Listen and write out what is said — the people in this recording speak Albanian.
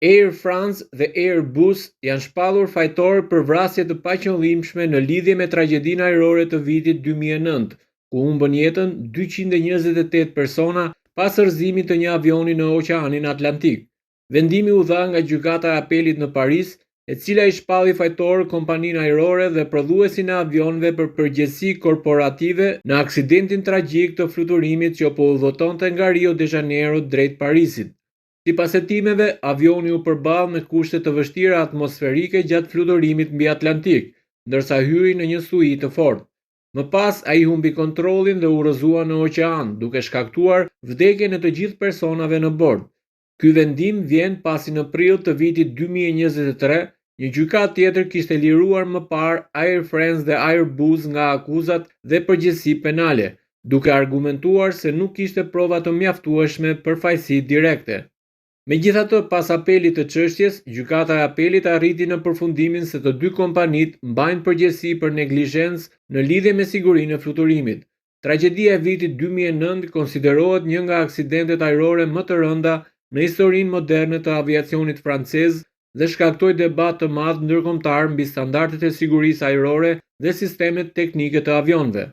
Air France dhe Airbus janë shpallur fajtor për vrasje të paqëllimshme në lidhje me tragjedinë ajrore të vitit 2009, ku humbën jetën 228 persona pas rrëzimit të një avioni në Oqeanin Atlantik. Vendimi u dha nga Gjykata e Apelit në Paris, e cila i shpalli fajtor kompaninë ajrore dhe prodhuesin e avionëve për përgjegjësi korporative në aksidentin tragjik të fluturimit që po udhëtonte nga Rio de Janeiro drejt Parisit. Sipas hetimeve, avioni u përball me kushte të vështira atmosferike gjatë fluturimit mbi Atlantik, ndërsa hyri në një sui të fortë. Më pas, ai humbi kontrollin dhe u rrëzua në oqean, duke shkaktuar vdekjen e të gjithë personave në bord. Ky vendim vjen pasi në prill të vitit 2023, një gjykatë tjetër kishte liruar më parë Air France dhe Airbus nga akuzat dhe përgjegjësi penale, duke argumentuar se nuk kishte prova të mjaftueshme për fajësi direkte. Megjithatë, pas apelit të çështjes, Gjykata e Apelit arriti në përfundimin se të dy kompanitë mbajnë përgjegjësi për neglizhencë në lidhje me sigurinë e fluturimit. Tragjedia e vitit 2009 konsiderohet një nga aksidentet ajrore më të rënda në historinë moderne të aviacionit francez dhe shkaktoi debat të madh ndërkombëtar mbi standardet e sigurisë ajrore dhe sistemet teknike të avionëve.